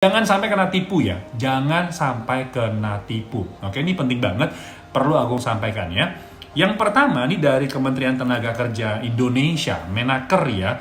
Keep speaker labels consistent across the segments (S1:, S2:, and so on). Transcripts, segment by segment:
S1: Jangan sampai kena tipu ya, jangan sampai kena tipu. Oke, ini penting banget, perlu Agung sampaikan ya. Yang pertama nih dari Kementerian Tenaga Kerja Indonesia, Menaker ya,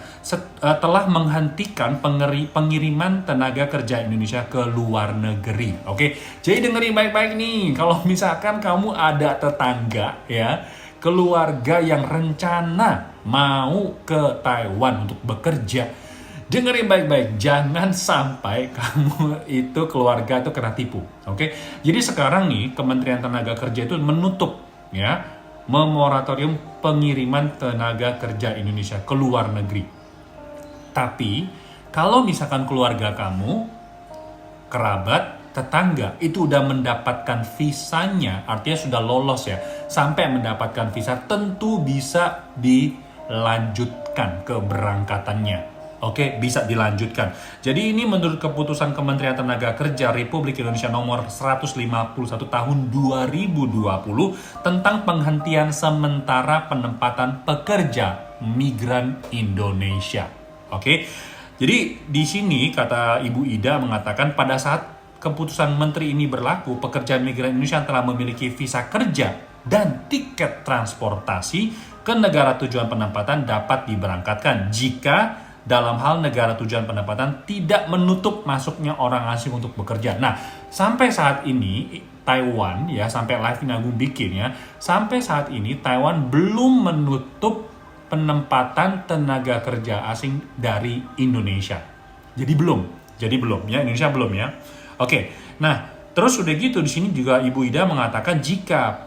S1: telah menghentikan pengiriman tenaga kerja Indonesia ke luar negeri. Oke, jadi dengerin baik-baik nih, kalau misalkan kamu ada tetangga ya, keluarga yang rencana mau ke Taiwan untuk bekerja, dengerin baik-baik, jangan sampai kamu itu keluarga itu kena tipu, oke? Jadi sekarang nih Kementerian Tenaga Kerja itu menutup ya, memoratorium pengiriman tenaga kerja Indonesia ke luar negeri. Tapi kalau misalkan keluarga kamu, kerabat, tetangga itu udah mendapatkan visanya, artinya sudah lolos ya, sampai mendapatkan visa, tentu bisa dilanjutkan keberangkatannya. Oke, bisa dilanjutkan. Jadi ini menurut keputusan Kementerian Tenaga Kerja Republik Indonesia nomor 151 tahun 2020 tentang penghentian sementara penempatan pekerja migran Indonesia. Oke. Jadi di sini kata Ibu Ida mengatakan pada saat keputusan menteri ini berlaku, pekerja migran Indonesia telah memiliki visa kerja dan tiket transportasi ke negara tujuan penempatan dapat diberangkatkan jika dalam hal negara tujuan penempatan tidak menutup masuknya orang asing untuk bekerja. Nah, sampai saat ini Taiwan ya, sampai live ini Agung bikin ya, sampai saat ini Taiwan belum menutup penempatan tenaga kerja asing dari Indonesia. Jadi belum ya, Indonesia belum ya. Oke. Nah, terus udah gitu di sini juga Ibu Ida mengatakan jika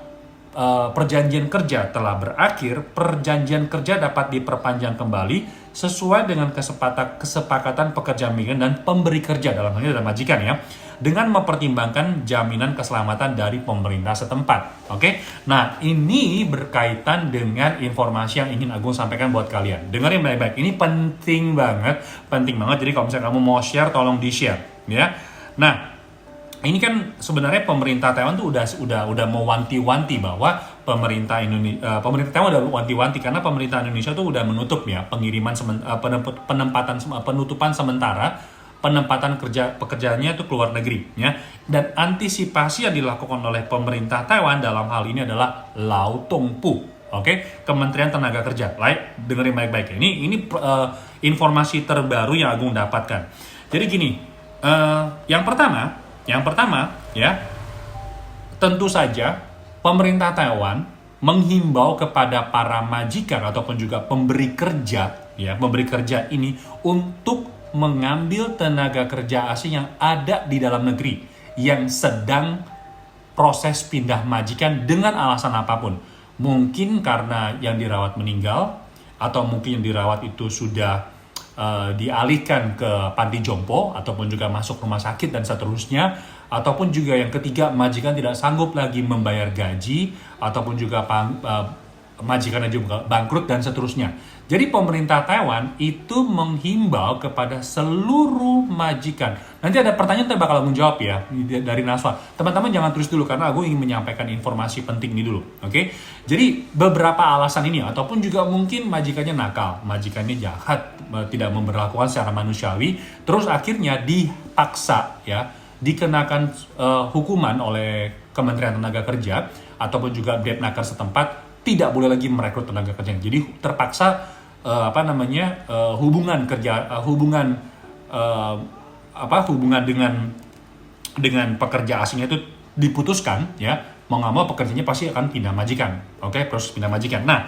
S1: perjanjian kerja telah berakhir, perjanjian kerja dapat diperpanjang kembali sesuai dengan kesepakatan pekerja migran dan pemberi kerja, dalam hal ini adalah majikan ya, dengan mempertimbangkan jaminan keselamatan dari pemerintah setempat. Oke, nah ini berkaitan dengan informasi yang ingin Agung sampaikan buat kalian. Dengerin baik-baik, ini penting banget. Jadi kalau misalnya kamu mau share, tolong di-share ya. Nah, ini kan sebenarnya pemerintah Taiwan tuh udah mau wanti-wanti bahwa pemerintah Taiwan udah wanti-wanti karena pemerintah Indonesia tuh udah menutup ya pengiriman penutupan sementara penempatan pekerjaannya itu keluar negeri ya. Dan antisipasi yang dilakukan oleh pemerintah Taiwan dalam hal ini adalah Lao Tongpu. Oke, Kementerian Tenaga Kerja. Dengerin baik-baik. Ini informasi terbaru yang Agung dapatkan. Jadi gini, yang pertama ya, tentu saja pemerintah Taiwan menghimbau kepada para majikan ataupun juga pemberi kerja ini untuk mengambil tenaga kerja asing yang ada di dalam negeri yang sedang proses pindah majikan dengan alasan apapun. Mungkin karena yang dirawat meninggal, atau mungkin yang dirawat itu sudah dialihkan ke panti jompo ataupun juga masuk rumah sakit dan seterusnya, ataupun juga yang ketiga majikan tidak sanggup lagi membayar gaji ataupun juga majikannya juga bangkrut dan seterusnya. Jadi pemerintah Taiwan itu menghimbau kepada seluruh majikan. Nanti ada pertanyaan yang bakal Agung jawab ya dari Naswa. Teman-teman jangan tulis dulu karena Agung ingin menyampaikan informasi penting ini dulu. Oke? Jadi beberapa alasan ini ataupun juga mungkin majikannya nakal, majikannya jahat, tidak memperlakukan secara manusiawi, terus akhirnya dipaksa ya dikenakan hukuman oleh Kementerian Tenaga Kerja ataupun juga Depnaker setempat, tidak boleh lagi merekrut tenaga kerja. Jadi terpaksa hubungan dengan pekerja asingnya itu diputuskan ya, mau nggak mau pekerjanya pasti akan pindah majikan. Oke, proses pindah majikan. Nah,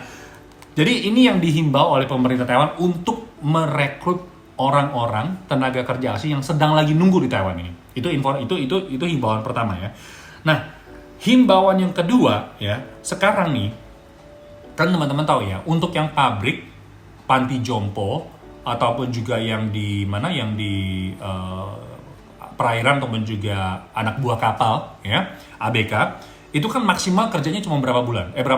S1: jadi ini yang dihimbau oleh pemerintah Taiwan untuk merekrut orang-orang tenaga kerja asing yang sedang lagi nunggu di Taiwan ini. Itu himbauan pertama ya. Nah, himbauan yang kedua ya, sekarang nih kan teman-teman tahu ya, untuk yang pabrik, panti jompo ataupun juga yang di perairan ataupun juga anak buah kapal ya, ABK, itu kan maksimal kerjanya cuma berapa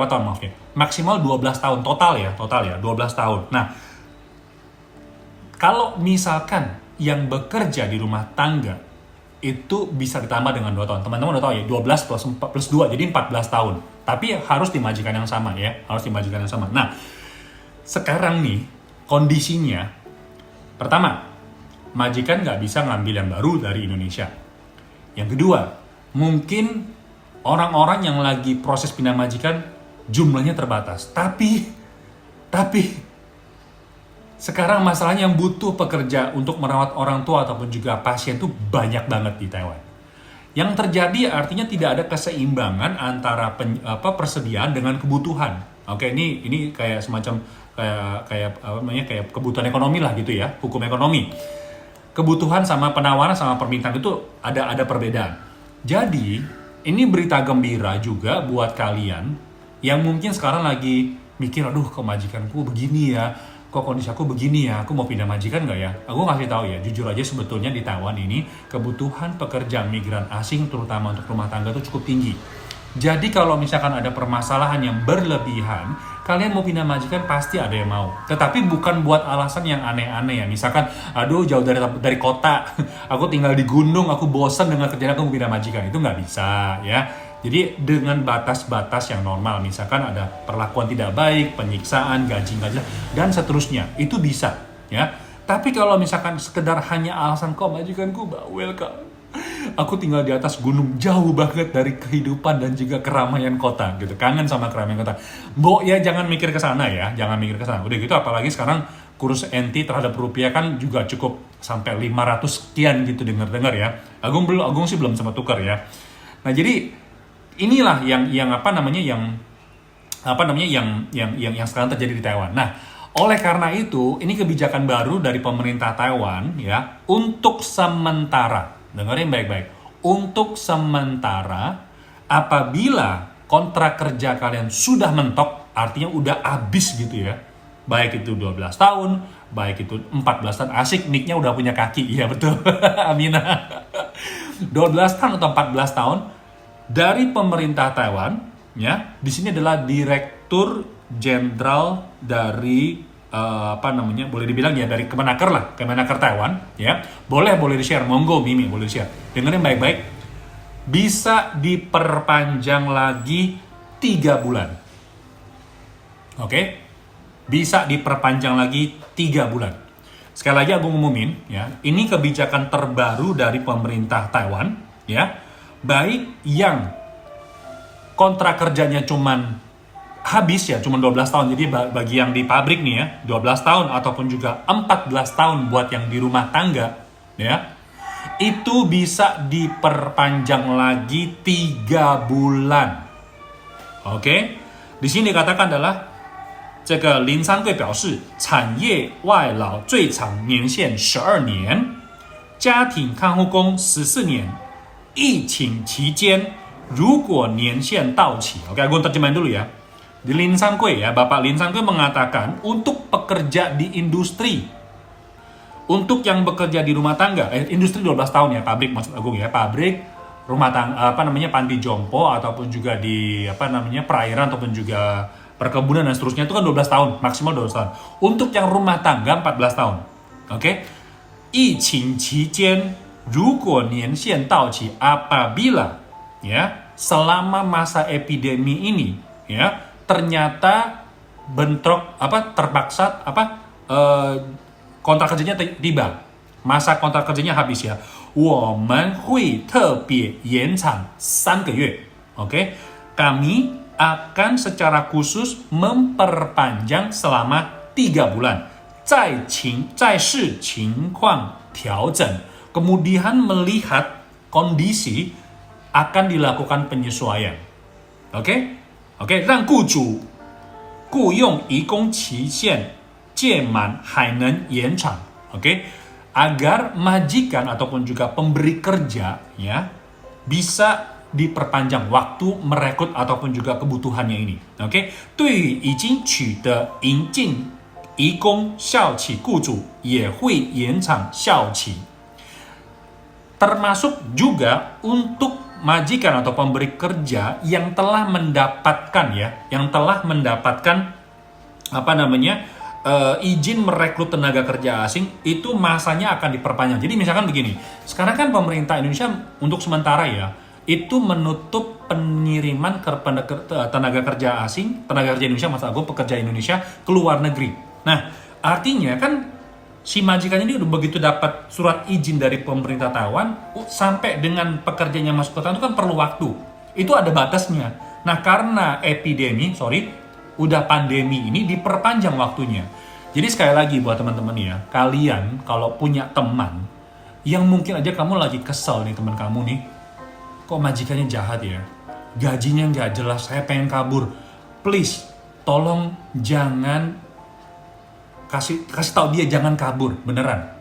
S1: tahun maaf ya. Maksimal 12 tahun total ya, 12 tahun. Nah, kalau misalkan yang bekerja di rumah tangga itu bisa ditambah dengan 2 tahun. Teman-teman udah tahu ya, 12 plus 2 jadi 14 tahun. Tapi harus di majikan yang sama ya, Nah, sekarang nih kondisinya pertama, majikan nggak bisa ngambil yang baru dari Indonesia. Yang kedua, mungkin orang-orang yang lagi proses pindah majikan jumlahnya terbatas. Tapi sekarang masalahnya yang butuh pekerja untuk merawat orang tua ataupun juga pasien itu banyak banget di Taiwan. Yang terjadi artinya tidak ada keseimbangan antara persediaan dengan kebutuhan. Oke, ini kayak semacam kayak kebutuhan ekonomi lah gitu ya, hukum ekonomi. Kebutuhan sama penawaran sama permintaan itu ada perbedaan. Jadi, ini berita gembira juga buat kalian yang mungkin sekarang lagi mikir, aduh kok majikanku begini ya, kok kondisi aku begini ya, aku mau pindah majikan nggak ya? Aku ngasih tahu ya, jujur aja sebetulnya di Taiwan ini kebutuhan pekerja migran asing terutama untuk rumah tangga itu cukup tinggi. Jadi kalau misalkan ada permasalahan yang berlebihan, kalian mau pindah majikan pasti ada yang mau. Tetapi bukan buat alasan yang aneh-aneh ya. Misalkan, aduh jauh dari kota, aku tinggal di gunung, aku bosan dengan kerjaan aku mau pindah majikan. Itu nggak bisa ya. Jadi dengan batas-batas yang normal, misalkan ada perlakuan tidak baik, penyiksaan, gaji, dan seterusnya, itu bisa ya. Tapi kalau misalkan sekedar hanya alasan kok majikanku bawel kak, aku tinggal di atas gunung jauh banget dari kehidupan dan juga keramaian kota gitu, kangen sama keramaian kota. Ya jangan mikir ke sana ya, jangan mikir ke sana. Udah gitu apalagi sekarang kurs NT terhadap rupiah kan juga cukup sampai 500 sekian gitu dengar ya. Agung sih belum sempat tukar ya. Nah, jadi inilah yang sekarang terjadi di Taiwan. Nah, oleh karena itu, ini kebijakan baru dari pemerintah Taiwan ya, untuk sementara. Dengerin baik-baik. Untuk sementara, apabila kontrak kerja kalian sudah mentok, artinya udah habis gitu ya. Baik itu 12 tahun, baik itu 14 tahun. Asik, nicknya udah punya kaki. Iya betul. Amina. 12 tahun atau 14 tahun, dari pemerintah Taiwan, ya, di sini adalah Direktur Jenderal dari boleh dibilang ya dari Kemenaker Taiwan, ya. Boleh di-share, monggo Mimi, boleh di-share. Dengerin baik-baik. Bisa diperpanjang lagi 3 bulan. Oke? Bisa diperpanjang lagi 3 bulan. Sekali lagi aku ngumumin, ya. Ini kebijakan terbaru dari pemerintah Taiwan, ya. Baik yang kontrak kerjanya cuman habis ya, cuman 12 tahun. Jadi bagi yang di pabrik nih ya, 12 tahun ataupun juga 14 tahun buat yang di rumah tangga, ya. Itu bisa diperpanjang lagi 3 bulan. Oke? Di sini dikatakan adalah 这个林三贵表示，产业外劳最长年限12年，家庭看护工14年。疫情期间，如果年限到期, oke, aku terjemahin dulu ya. Di Lin San Kui ya, Bapak Lin San Kui mengatakan untuk pekerja di industri, untuk yang bekerja di rumah tangga, industri 12 tahun ya, pabrik maksud Agung ya, pabrik, rumah tangga, panti jompo ataupun juga di perairan ataupun juga perkebunan dan seterusnya itu kan 12 tahun, maksimal 12 tahun. Untuk yang rumah tangga 14 tahun. Oke. 疫情期间如果年限到期, apabila ya selama masa epidemi ini ya ternyata terpaksa kontrak kerjanya tiba, masa kontrak kerjanya habis ya, 我们会特别延长3个月. Oke, kami akan secara khusus memperpanjang selama 3 bulan. 在视情况调整. Kemudian melihat kondisi akan dilakukan penyesuaian. Oke? 让雇主雇用移工期限届满还能延长. Oke? Agar majikan ataupun juga pemberi kerja ya bisa diperpanjang waktu merekrut ataupun juga kebutuhannya ini. Oke? 对于已经取得引进移工效期雇主也会延长效期. Termasuk juga untuk majikan atau pemberi kerja yang telah mendapatkan izin merekrut tenaga kerja asing, itu masanya akan diperpanjang. Jadi misalkan begini, sekarang kan pemerintah Indonesia untuk sementara ya itu menutup pengiriman tenaga kerja asing, tenaga kerja Indonesia, pekerja Indonesia ke luar negeri. Nah, artinya kan si majikan ini udah begitu dapat surat izin dari pemerintah Taiwan, sampai dengan pekerjanya masuk ke Taiwan itu kan perlu waktu. Itu ada batasnya. Nah, karena udah pandemi ini diperpanjang waktunya. Jadi sekali lagi buat teman-teman ya, kalian kalau punya teman yang mungkin aja kamu lagi kesel nih, teman kamu nih, kok majikannya jahat ya, gajinya nggak jelas, saya pengen kabur. Please, tolong jangan kasih tahu dia jangan kabur, beneran.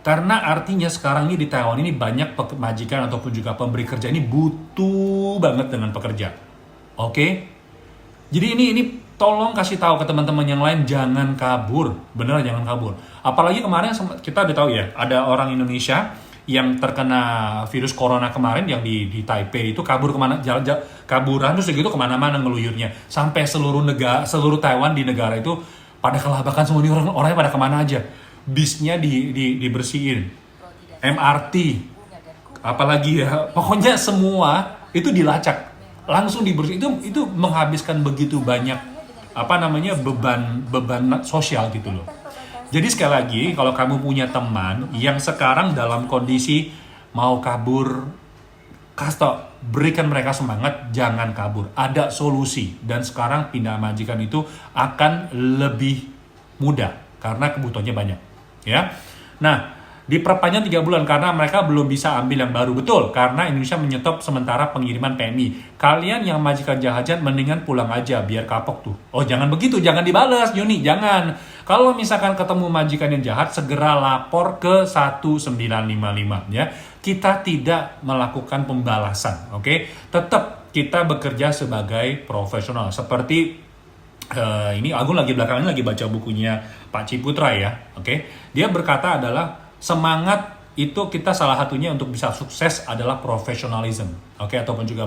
S1: Karena artinya sekarang ini di Taiwan ini banyak majikan ataupun juga pemberi kerja ini butuh banget dengan pekerja. Oke? Jadi ini tolong kasih tahu ke teman-teman yang lain, jangan kabur, beneran jangan kabur. Apalagi kemarin kita udah tahu ya, ada orang Indonesia yang terkena virus corona kemarin yang di Taipei itu kabur kemana, kaburan terus gitu kemana-mana ngeluyurnya, sampai seluruh Taiwan di negara itu pada kelabakan semua, orangnya pada kemana aja, bisnya dibersihin, MRT, apalagi ya, pokoknya semua itu dilacak, langsung dibersihin. Itu menghabiskan begitu banyak beban sosial gitu loh. Jadi sekali lagi, kalau kamu punya teman yang sekarang dalam kondisi mau kabur, berikan mereka semangat, jangan kabur. Ada solusi, dan sekarang pindah majikan itu akan lebih mudah karena kebutuhannya banyak, ya. Nah, diperpanjang 3 bulan karena mereka belum bisa ambil yang baru. Betul, karena Indonesia menyetop sementara pengiriman PMI. Kalian yang majikan jahat mendingan pulang aja biar kapok tuh. Oh, jangan begitu, jangan dibalas, Yuni, jangan. Kalau misalkan ketemu majikan yang jahat, segera lapor ke 1955 ya. Kita tidak melakukan pembalasan, oke? Tetap kita bekerja sebagai profesional. Seperti ini Agung belakangan lagi baca bukunya Pak Ciputra ya, oke? Dia berkata adalah semangat itu kita salah satunya untuk bisa sukses adalah profesionalism, oke? Ataupun juga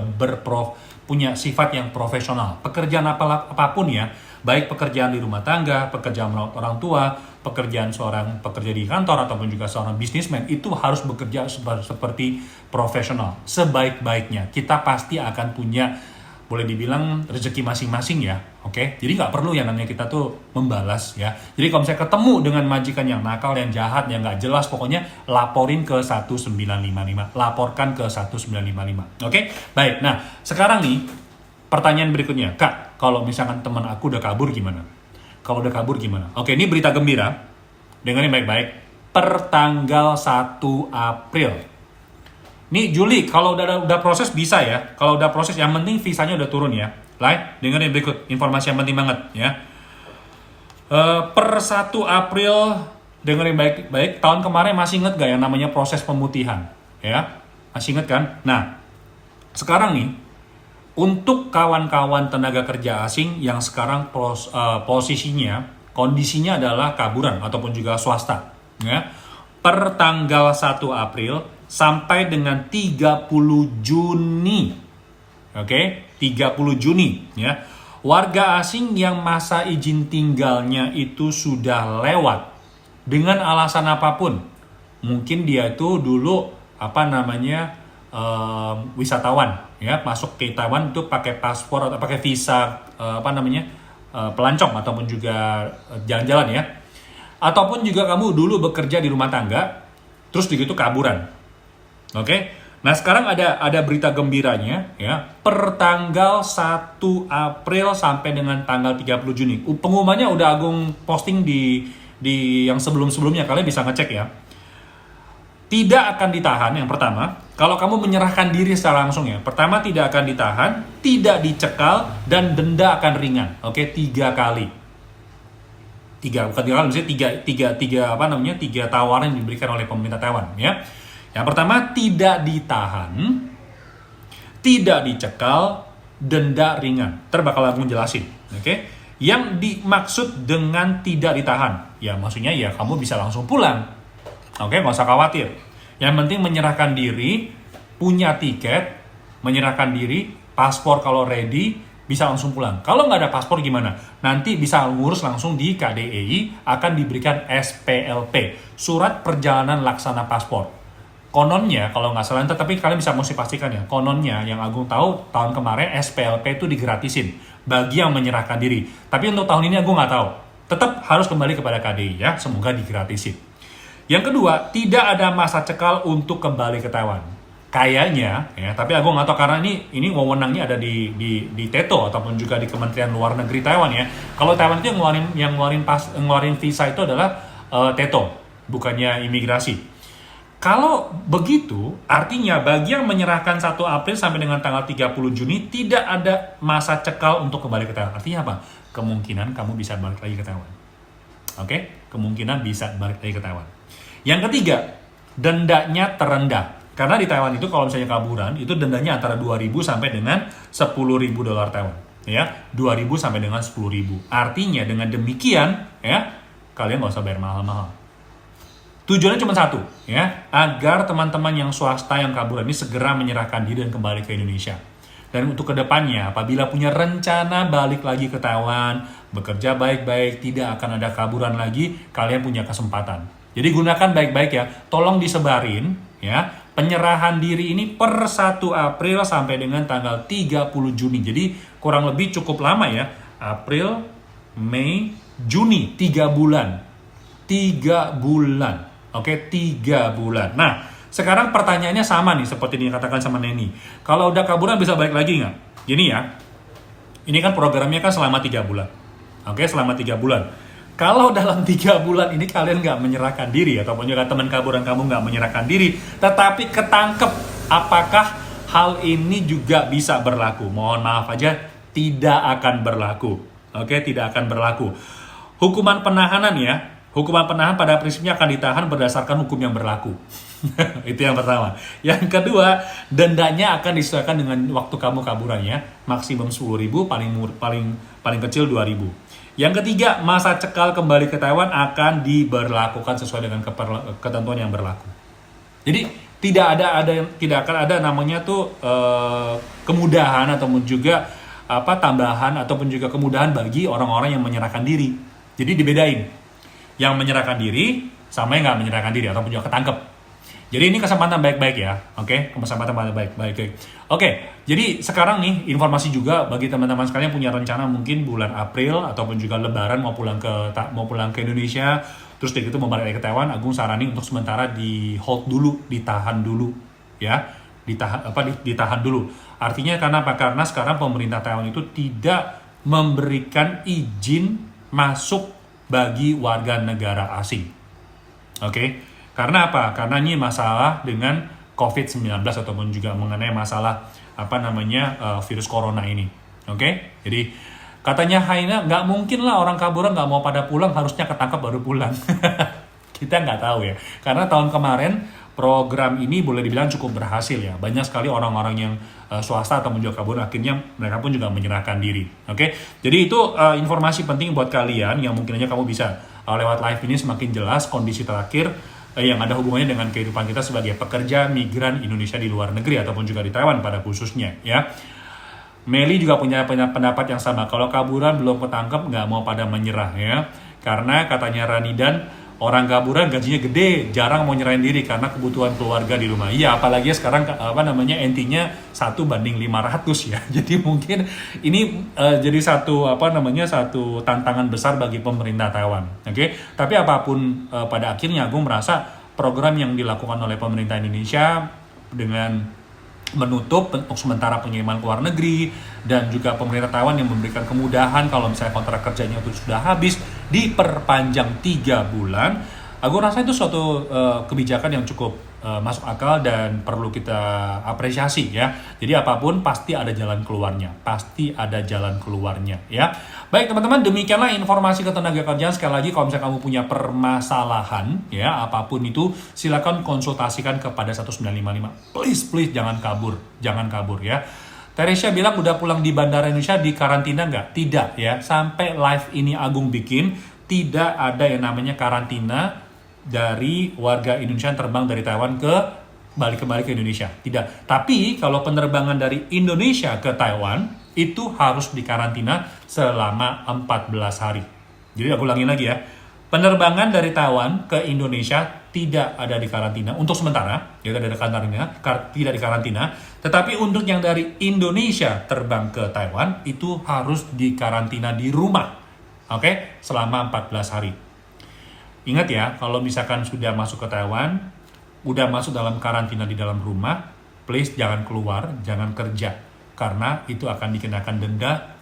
S1: punya sifat yang profesional. Pekerjaan apapun ya, baik pekerjaan di rumah tangga, pekerjaan merawat orang tua, pekerjaan seorang pekerja di kantor, ataupun juga seorang bisnismen, itu harus bekerja seperti profesional. Sebaik-baiknya, kita pasti akan punya, boleh dibilang rezeki masing-masing ya, oke? Jadi nggak perlu yang namanya kita tuh membalas ya. Jadi kalau misalnya ketemu dengan majikan yang nakal, yang jahat, yang nggak jelas, pokoknya laporin ke 1955, laporkan ke 1955, oke? Baik, nah sekarang nih pertanyaan berikutnya, Kak, kalau misalkan teman aku udah kabur gimana? Kalau udah kabur gimana? Oke, ini berita gembira, dengerin baik-baik, per tanggal 1 April. Nih Juli, kalau udah proses bisa ya. Kalau udah proses, yang penting visanya udah turun ya. Like, dengerin berikut informasi yang penting banget ya. Per 1 April, dengerin baik-baik. Tahun kemarin masih inget gak yang namanya proses pemutihan? Ya, masih inget kan? Nah, sekarang nih, untuk kawan-kawan tenaga kerja asing yang sekarang kondisinya adalah kaburan ataupun juga swasta, ya. Per tanggal 1 April sampai dengan 30 Juni. Oke, 30 Juni ya. Warga asing yang masa izin tinggalnya itu sudah lewat dengan alasan apapun. Mungkin dia itu dulu wisatawan ya, masuk ke Taiwan itu pakai paspor atau pakai visa pelancong ataupun juga jalan-jalan ya. Ataupun juga kamu dulu bekerja di rumah tangga terus begitu kaburan. Oke. Nah, sekarang ada berita gembiranya ya. Per tanggal 1 April sampai dengan tanggal 30 Juni. Pengumumannya udah Agung posting di yang sebelum-sebelumnya, kalian bisa ngecek ya. Tidak akan ditahan yang pertama. Kalau kamu menyerahkan diri secara langsung ya. Pertama, tidak akan ditahan, tidak dicekal, dan denda akan ringan. Oke, 3 kali. Tiga tawaran yang diberikan oleh pemerintah Taiwan ya. Yang pertama, tidak ditahan, tidak dicekal, denda ringan. Bakal aku jelasin, oke? Yang dimaksud dengan tidak ditahan, ya maksudnya ya kamu bisa langsung pulang, oke? Nggak usah khawatir. Yang penting menyerahkan diri, punya tiket, menyerahkan diri, paspor kalau ready, bisa langsung pulang. Kalau nggak ada paspor gimana? Nanti bisa ngurus langsung di KDEI, akan diberikan SPLP, Surat Perjalanan Laksana Paspor. Kononnya, kalau nggak salah, tapi kalian bisa mesti pastikan ya, kononnya yang Agung tahu, tahun kemarin SPLP itu digratisin bagi yang menyerahkan diri. Tapi untuk tahun ini Agung nggak tahu. Tetap harus kembali kepada KDI ya, semoga digratisin. Yang kedua, tidak ada masa cekal untuk kembali ke Taiwan. Kayaknya, ya, tapi aku nggak tahu karena ini wewenangnya ada di TETO ataupun juga di Kementerian Luar Negeri Taiwan ya. Kalau Taiwan itu yang ngeluarin visa itu adalah TETO, bukannya imigrasi. Kalau begitu, artinya bagi yang menyerahkan 1 April sampai dengan tanggal 30 Juni tidak ada masa cekal untuk kembali ke Taiwan. Artinya apa? Kemungkinan kamu bisa balik lagi ke Taiwan. Oke? Kemungkinan bisa balik lagi ke Taiwan. Yang ketiga, dendanya terendah. Karena di Taiwan itu kalau misalnya kaburan, itu dendanya antara 2.000 sampai dengan 10.000 dolar Taiwan. Ya, 2.000 sampai dengan 10.000. Artinya dengan demikian, ya, kalian nggak usah bayar mahal-mahal. Tujuannya cuma satu, ya, agar teman-teman yang swasta yang kaburan ini segera menyerahkan diri dan kembali ke Indonesia. Dan untuk kedepannya, apabila punya rencana balik lagi ke Taiwan, bekerja baik-baik, tidak akan ada kaburan lagi, kalian punya kesempatan. Jadi gunakan baik-baik ya, tolong disebarin, ya, penyerahan diri ini per 1 April sampai dengan tanggal 30 Juni. Jadi kurang lebih cukup lama ya. April, Mei, Juni, 3 bulan. 3 bulan. Oke, 3 bulan. Nah, sekarang pertanyaannya sama nih seperti yang dikatakan sama Neni. Kalau udah kaburan bisa balik lagi nggak? Gini ya, ini kan programnya kan selama 3 bulan. Oke, selama 3 bulan. Kalau dalam 3 bulan ini kalian nggak menyerahkan diri, ataupun juga teman kaburan kamu nggak menyerahkan diri, tetapi ketangkep, apakah hal ini juga bisa berlaku? Mohon maaf aja, tidak akan berlaku. Oke, tidak akan berlaku. Hukuman penahanan ya, hukuman penahanan pada prinsipnya akan ditahan berdasarkan hukum yang berlaku. Itu yang pertama. Yang kedua, dendanya akan disesuaikan dengan waktu kamu kaburannya, maksimum 10.000, paling kecil 2.000. Yang ketiga, masa cekal kembali ke Taiwan akan diberlakukan sesuai dengan ketentuan yang berlaku. Jadi tidak akan ada namanya tuh kemudahan ataupun juga tambahan ataupun juga kemudahan bagi orang-orang yang menyerahkan diri. Jadi dibedain. Yang menyerahkan diri sama yang nggak menyerahkan diri ataupun juga ketangkep. Jadi ini kesempatan baik-baik ya, oke? Kesempatan baik-baik. Oke, jadi sekarang nih informasi juga bagi teman-teman sekalian punya rencana mungkin bulan April ataupun juga Lebaran mau pulang ke Indonesia, terus dari itu mau balik lagi ke Taiwan. Agung saranin untuk sementara di hold dulu, ditahan dulu, ya, ditahan dulu. Artinya karena apa? Karena sekarang pemerintah Taiwan itu tidak memberikan izin masuk bagi warga negara asing, oke? Karena apa? Karena ini masalah dengan COVID-19 ataupun juga mengenai masalah virus corona ini. Oke? Jadi katanya Haina, nggak mungkin lah orang kaburan nggak mau pada pulang, harusnya ketangkap baru pulang. Kita nggak tahu ya. Karena tahun kemarin program ini boleh dibilang cukup berhasil ya. Banyak sekali orang-orang yang swasta ataupun juga kaburan akhirnya mereka pun juga menyerahkan diri. Oke? Jadi itu informasi penting buat kalian yang mungkin aja kamu bisa lewat live ini semakin jelas kondisi terakhir yang ada hubungannya dengan kehidupan kita sebagai pekerja migran Indonesia di luar negeri ataupun juga di Taiwan pada khususnya ya. Meli juga punya pendapat yang sama. Kalau kaburan belum ketangkep nggak mau pada menyerah ya. Karena katanya Ranidan orang kaburan gajinya gede, jarang mau nyerahin diri karena kebutuhan keluarga di rumah. Iya, apalagi sekarang entinya 1:500 ya. Jadi mungkin ini jadi satu tantangan besar bagi pemerintah Taiwan. Oke. Tapi apapun pada akhirnya aku merasa program yang dilakukan oleh pemerintah Indonesia dengan menutup untuk sementara pengiriman ke luar negeri dan juga pemerintah Taiwan yang memberikan kemudahan kalau misalnya kontrak kerjanya itu sudah habis diperpanjang 3 bulan. Aku rasa itu suatu kebijakan yang cukup masuk akal dan perlu kita apresiasi ya. Jadi apapun pasti ada jalan keluarnya, ya. Baik teman-teman, demikianlah informasi ketenaga kerjaan. Sekali lagi kalau misalnya kamu punya permasalahan ya apapun itu, silakan konsultasikan kepada 1955. Please jangan kabur ya. Teresia bilang udah pulang di Bandara Indonesia di karantina nggak? Tidak ya. Sampai live ini Agung bikin tidak ada yang namanya karantina dari warga Indonesia yang terbang dari Taiwan kembali ke Indonesia. Tidak. Tapi kalau penerbangan dari Indonesia ke Taiwan itu harus dikarantina selama 14 hari. Jadi aku ulangin lagi ya. Penerbangan dari Taiwan ke Indonesia tidak ada di karantina untuk sementara, tidak di karantina. Tetapi untuk yang dari Indonesia terbang ke Taiwan itu harus dikarantina di rumah, oke, selama 14 hari. Ingat ya, kalau misalkan sudah masuk ke Taiwan, udah masuk dalam karantina di dalam rumah, please jangan keluar, jangan kerja. Karena itu akan dikenakan denda